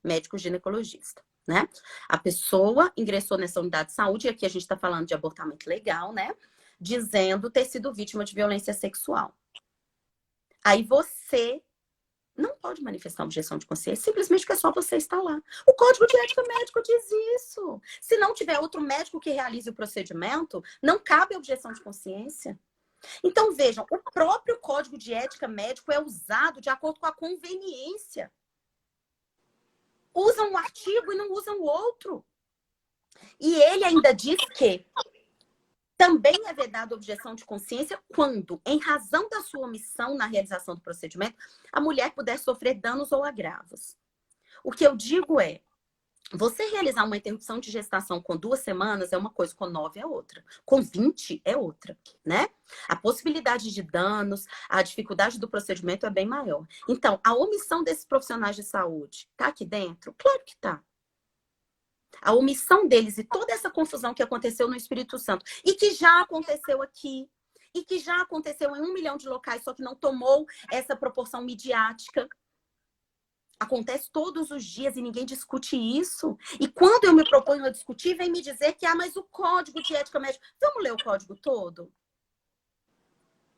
Médico ginecologista, né? A pessoa ingressou nessa unidade de saúde, e aqui a gente está falando de abortamento legal, né? Dizendo ter sido vítima de violência sexual. Aí você não pode manifestar objeção de consciência, simplesmente porque é só você estar lá. O Código de Ética Médico diz isso. Se não tiver outro médico que realize o procedimento, não cabe objeção de consciência. Então, vejam, o próprio Código de Ética Médico é usado de acordo com a conveniência. Usam um artigo e não usam o outro. E ele ainda diz que também é vedada objeção de consciência quando, em razão da sua omissão na realização do procedimento, a mulher puder sofrer danos ou agravos. O que eu digo é, você realizar uma interrupção de gestação com 2 semanas é uma coisa, com 9 é outra. Com 20 é outra, né? A possibilidade de danos, a dificuldade do procedimento é bem maior. Então, a omissão desses profissionais de saúde tá aqui dentro? Claro que tá. A omissão deles e toda essa confusão que aconteceu no Espírito Santo e que já aconteceu aqui e que já aconteceu em 1 milhão de locais, só que não tomou essa proporção midiática. Acontece todos os dias e ninguém discute isso. E quando eu me proponho a discutir, vem me dizer que, mas o Código de Ética Médica... Vamos ler o código todo?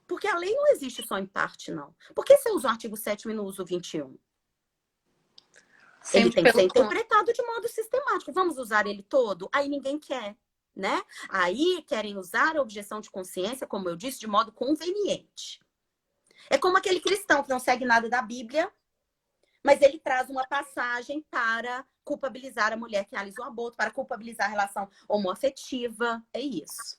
Porque a lei não existe só em parte, não. Por que você usa o artigo 7º e não usa o 21? Ele tem que ser interpretado de modo sistemático. Vamos usar ele todo? Aí ninguém quer, né? Aí querem usar a objeção de consciência, como eu disse, de modo conveniente. É como aquele cristão que não segue nada da Bíblia, mas ele traz uma passagem para culpabilizar a mulher que realizou o aborto, para culpabilizar a relação homoafetiva. É isso.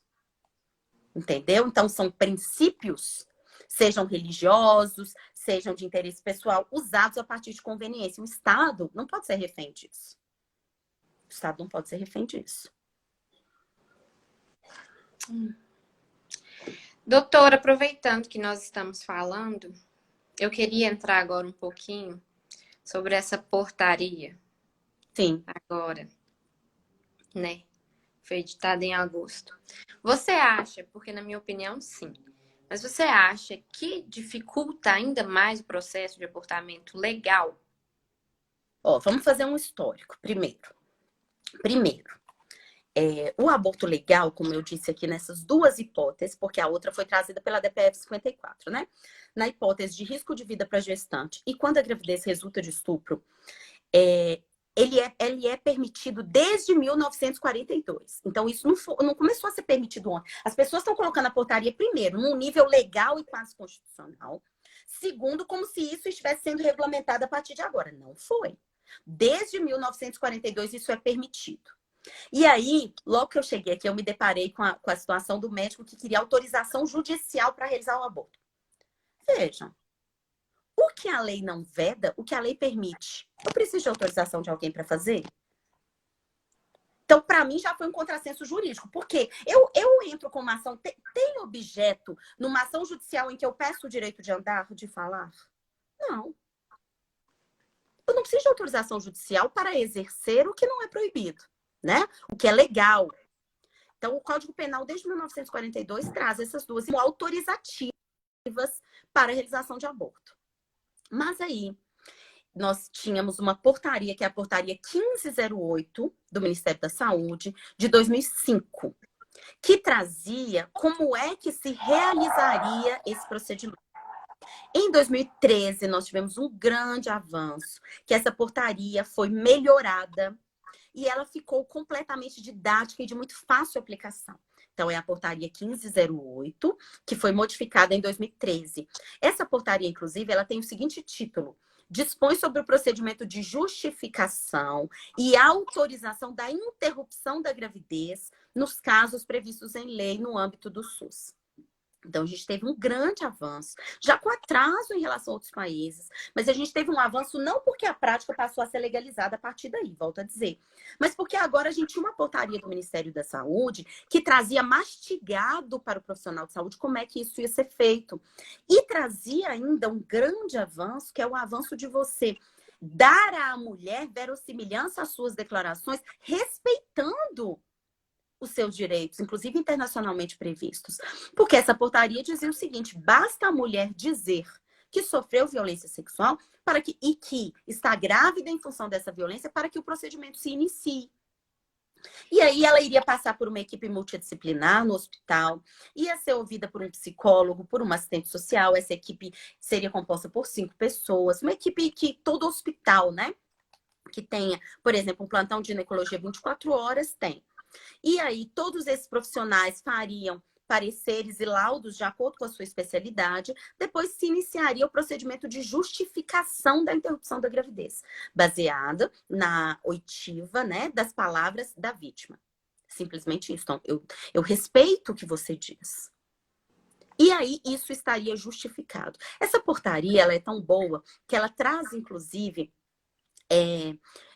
Entendeu? Então, são princípios, sejam religiosos, sejam de interesse pessoal, usados a partir de conveniência. O Estado não pode ser refém disso. O Estado não pode ser refém disso. Doutora, aproveitando que nós estamos falando, eu queria entrar agora um pouquinho sobre essa portaria. Sim. Agora, né? Foi editada em agosto. Você acha, porque na minha opinião, sim, mas você acha que dificulta ainda mais o processo de abortamento legal? Ó, vamos fazer um histórico primeiro. O aborto legal, como eu disse aqui nessas duas hipóteses, porque a outra foi trazida pela DPF 54, né? Na hipótese de risco de vida para gestante e quando a gravidez resulta de estupro, ele é permitido desde 1942. Então, isso não começou a ser permitido ontem. As pessoas estão colocando a portaria, primeiro, num nível legal e quase constitucional. Segundo, como se isso estivesse sendo regulamentado a partir de agora. Não foi. Desde 1942, isso é permitido. E aí, logo que eu cheguei aqui, eu me deparei com a situação do médico que queria autorização judicial para realizar o aborto. Vejam. O que a lei não veda, o que a lei permite, eu preciso de autorização de alguém para fazer? Então, para mim, já foi um contrassenso jurídico. Porque eu entro com uma ação... Tem objeto numa ação judicial em que eu peço o direito de andar, de falar? Não. Eu não preciso de autorização judicial para exercer o que não é proibido, né? O que é legal. Então, o Código Penal, desde 1942, traz essas duas autorizativas para a realização de aborto. Mas aí, nós tínhamos uma portaria, que é a portaria 1508 do Ministério da Saúde, de 2005, que trazia como é que se realizaria esse procedimento. Em 2013, nós tivemos um grande avanço, que essa portaria foi melhorada e ela ficou completamente didática e de muito fácil aplicação. Então, é a portaria 1508, que foi modificada em 2013. Essa portaria, inclusive, ela tem o seguinte título: dispõe sobre o procedimento de justificação e autorização da interrupção da gravidez nos casos previstos em lei no âmbito do SUS. Então, a gente teve um grande avanço, já com atraso em relação a outros países, mas a gente teve um avanço não porque a prática passou a ser legalizada a partir daí, volto a dizer, mas porque agora a gente tinha uma portaria do Ministério da Saúde que trazia mastigado para o profissional de saúde como é que isso ia ser feito. E trazia ainda um grande avanço, que é o avanço de você dar à mulher verossimilhança às suas declarações, respeitando os seus direitos, inclusive internacionalmente previstos. Porque essa portaria dizia o seguinte: basta a mulher dizer que sofreu violência sexual e que está grávida em função dessa violência para que o procedimento se inicie. E aí ela iria passar por uma equipe multidisciplinar no hospital, ia ser ouvida por um psicólogo, por uma assistente social. Essa equipe seria composta por 5 pessoas, uma equipe que todo hospital, né? Que tenha, por exemplo, um plantão de ginecologia 24 horas, tem. E aí, todos esses profissionais fariam pareceres e laudos de acordo com a sua especialidade. Depois se iniciaria o procedimento de justificação da interrupção da gravidez, baseada na oitiva, né, das palavras da vítima. Simplesmente isso. Então, eu respeito o que você diz. E aí, isso estaria justificado. Essa portaria, ela é tão boa que ela traz, inclusive,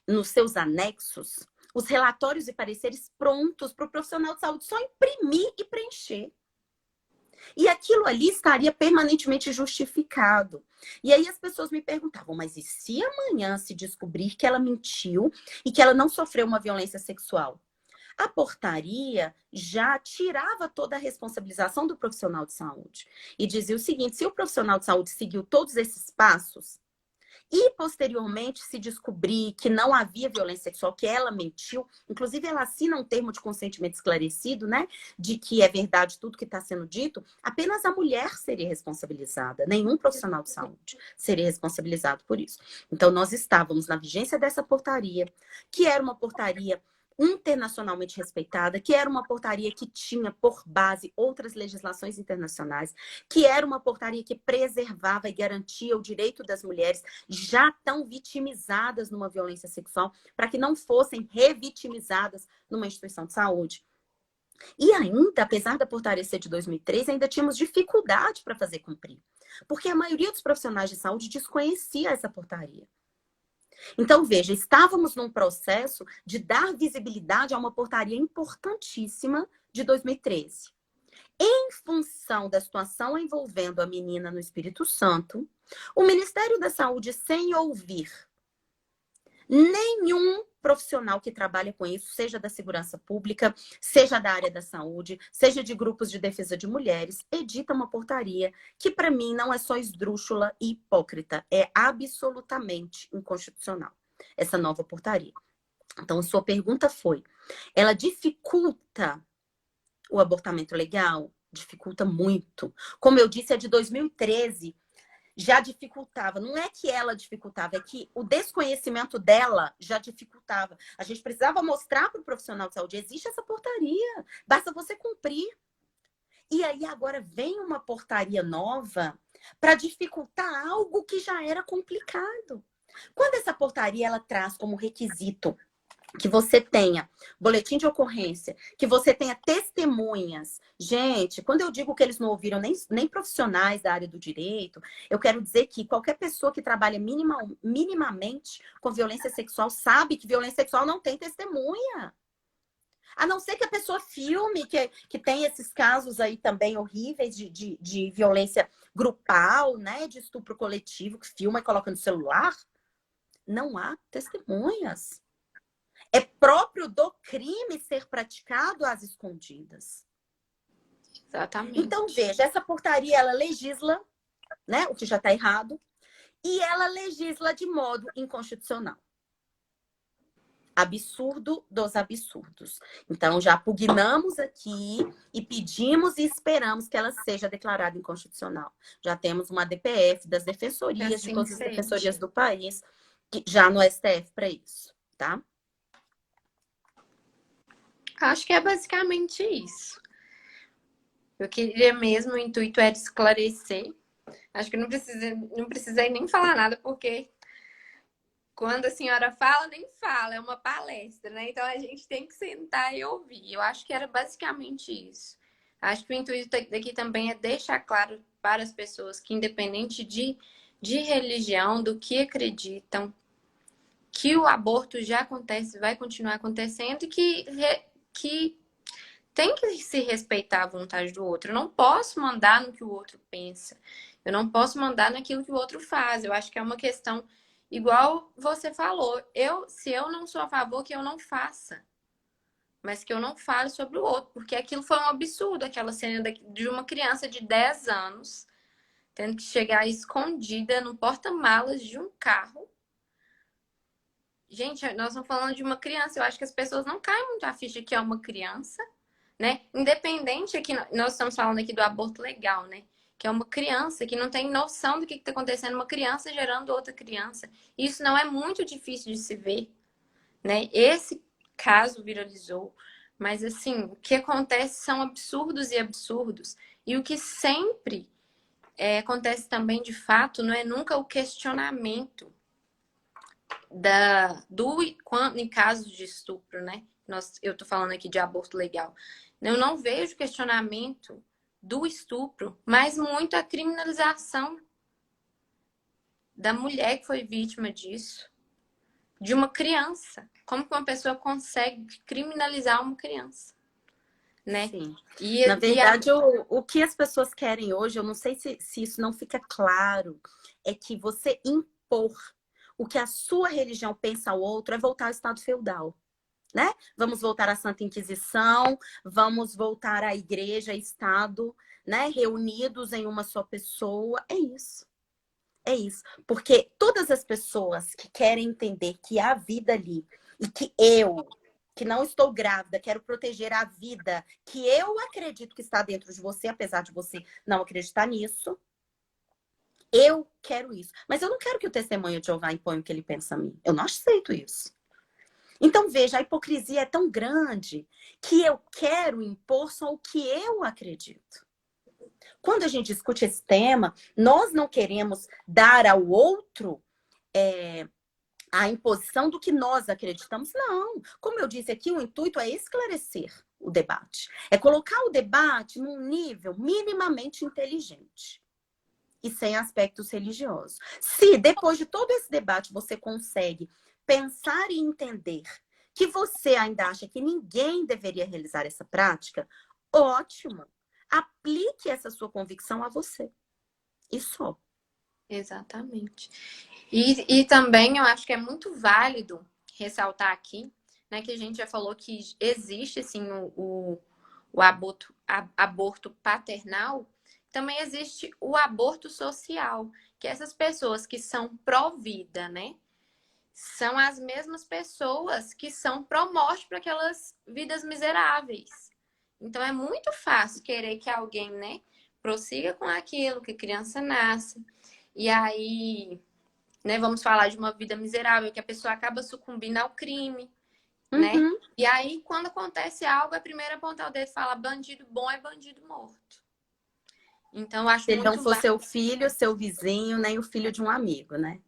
nos seus anexos, os relatórios e pareceres prontos para o profissional de saúde só imprimir e preencher. E aquilo ali estaria permanentemente justificado. E aí as pessoas me perguntavam, mas e se amanhã se descobrir que ela mentiu e que ela não sofreu uma violência sexual? A portaria já tirava toda a responsabilização do profissional de saúde. E dizia o seguinte, se o profissional de saúde seguiu todos esses passos, e posteriormente se descobrir que não havia violência sexual, que ela mentiu, inclusive ela assina um termo de consentimento esclarecido, né? De que é verdade tudo que está sendo dito, apenas a mulher seria responsabilizada, nenhum profissional de saúde seria responsabilizado por isso. Então, nós estávamos na vigência dessa portaria, que era uma portaria internacionalmente respeitada, que era uma portaria que tinha por base outras legislações internacionais, que era uma portaria que preservava e garantia o direito das mulheres já tão vitimizadas numa violência sexual, para que não fossem revitimizadas numa instituição de saúde. E ainda, apesar da portaria ser de 2003, ainda tínhamos dificuldade para fazer cumprir, porque a maioria dos profissionais de saúde desconhecia essa portaria. Então, veja, estávamos num processo de dar visibilidade a uma portaria importantíssima de 2013. Em função da situação envolvendo a menina no Espírito Santo, o Ministério da Saúde, sem ouvir nenhum profissional que trabalha com isso, seja da segurança pública, seja da área da saúde, seja de grupos de defesa de mulheres, edita uma portaria que, para mim, não é só esdrúxula e hipócrita, é absolutamente inconstitucional, essa nova portaria. Então, sua pergunta foi, ela dificulta o abortamento legal? Dificulta muito. Como eu disse, é de 2013, já dificultava. Não é que ela dificultava, é que o desconhecimento dela já dificultava. A gente precisava mostrar para o profissional de saúde, existe essa portaria, basta você cumprir. E aí agora vem uma portaria nova para dificultar algo que já era complicado. Quando essa portaria ela traz como requisito que você tenha boletim de ocorrência, que você tenha testemunhas. Gente, quando eu digo que eles não ouviram nem profissionais da área do direito, eu quero dizer que qualquer pessoa que trabalha minimamente com violência sexual sabe que violência sexual não tem testemunha. A não ser que a pessoa filme, que tem esses casos aí também horríveis de violência grupal, né? De estupro coletivo, que filma e coloca no celular. Não há testemunhas. É próprio do crime ser praticado às escondidas. Exatamente. Então, veja, essa portaria, ela legisla, né, o que já está errado, e ela legisla de modo inconstitucional. Absurdo dos absurdos. Então, já pugnamos aqui e pedimos e esperamos que ela seja declarada inconstitucional. Já temos uma DPF das defensorias, de todas as defensorias do país, já no STF para isso, tá? Acho que é basicamente isso. Eu queria mesmo, o intuito era esclarecer. Acho que não precisei nem falar nada, porque quando a senhora fala, nem fala, é uma palestra, né? Então a gente tem que sentar e ouvir. Eu acho que era basicamente isso. Acho que o intuito daqui também é deixar claro para as pessoas que, independente de religião, do que acreditam, que o aborto já acontece, vai continuar acontecendo e que tem que se respeitar a vontade do outro. Eu não posso mandar no que o outro pensa. Eu não posso mandar naquilo que o outro faz. Eu acho que é uma questão, igual você falou. Se eu não sou a favor, que eu não faça. Mas que eu não fale sobre o outro. Porque aquilo foi um absurdo. Aquela cena de uma criança de 10 anos tendo que chegar escondida no porta-malas de um carro. gente, nós estamos falando de uma criança. Eu acho que as pessoas não caem muito a ficha que é uma criança, né? Independente aqui, nós estamos falando aqui do aborto legal, né? Que é uma criança que não tem noção do que está acontecendo, uma criança gerando outra criança. Isso não é muito difícil de se ver, né? Esse caso viralizou, mas assim, o que acontece são absurdos e absurdos. E o que sempre acontece também de fato não é nunca o questionamento em casos de estupro, né? Eu tô falando aqui de aborto legal. Eu não vejo questionamento do estupro, mas muito a criminalização da mulher que foi vítima disso, de uma criança. Como que uma pessoa consegue criminalizar uma criança, né? Sim. E, Na e a... verdade, o que as pessoas querem hoje, eu não sei se isso não fica claro, é que você impor o que a sua religião pensa ao outro é voltar ao estado feudal, né? Vamos voltar à Santa Inquisição, vamos voltar à igreja, Estado, né? Reunidos em uma só pessoa. É isso. É isso. Porque todas as pessoas que querem entender que há vida ali e que eu, que não estou grávida, quero proteger a vida que eu acredito que está dentro de você, apesar de você não acreditar nisso, eu quero isso. Mas eu não quero que o testemunho de Jeová imponha o que ele pensa a mim. Eu não aceito isso. Então, veja, a hipocrisia é tão grande que eu quero impor só o que eu acredito. Quando a gente discute esse tema, nós não queremos dar ao outro a imposição do que nós acreditamos. Não. Como eu disse aqui, o intuito é esclarecer o debate. É colocar o debate num nível minimamente inteligente e sem aspectos religiosos. Se depois de todo esse debate você consegue pensar e entender que você ainda acha que ninguém deveria realizar essa prática, ótimo. Aplique essa sua convicção a você. E só. Exatamente. E também eu acho que é muito válido ressaltar aqui, né, que a gente já falou que existe sim o aborto paternal, também existe o aborto social, que essas pessoas que são pró-vida, né, são as mesmas pessoas que são pró-morte para aquelas vidas miseráveis. Então é muito fácil querer que alguém, né, prossiga com aquilo, que a criança nasce. E aí, né, vamos falar de uma vida miserável, que a pessoa acaba sucumbindo ao crime, né? Uhum. E aí, quando acontece algo, a primeira apontar o dedo fala bandido bom é bandido morto. Então, eu acho Se ele não muito for seu válido. filho, seu vizinho, nem o filho de um amigo, né?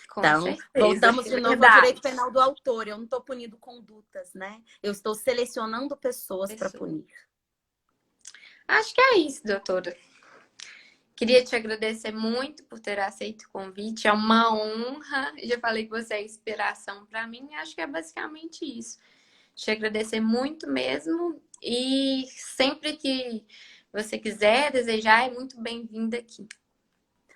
Com Então, certeza, voltamos é de novo ao verdade. direito penal do autor. Eu não estou punindo condutas, né? Eu estou selecionando pessoas para Pessoa. punir. Acho que é isso, doutora. Queria te agradecer muito por ter aceito o convite. É uma honra. Eu já falei que você é inspiração para mim. E acho que é basicamente isso. Te agradecer muito mesmo. E sempre que você quiser, desejar, é muito bem-vinda aqui.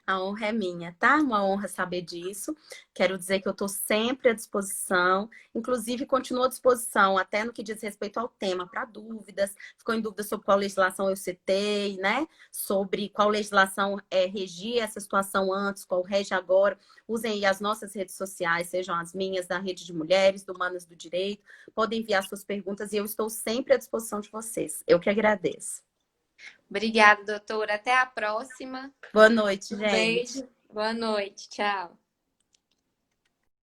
A honra é minha, tá? Uma honra saber disso. Quero dizer que eu estou sempre à disposição, inclusive continuo à disposição, até no que diz respeito ao tema, para dúvidas. Ficou em dúvida sobre qual legislação eu citei, né? Sobre qual legislação regia essa situação antes, qual rege agora. Usem aí as nossas redes sociais, sejam as minhas, da Rede de Mulheres, do Humanas do Direito. Podem enviar suas perguntas e eu estou sempre à disposição de vocês. Eu que agradeço. Obrigada, doutora. Até a próxima. Boa noite, Um gente. beijo. Boa noite. Tchau.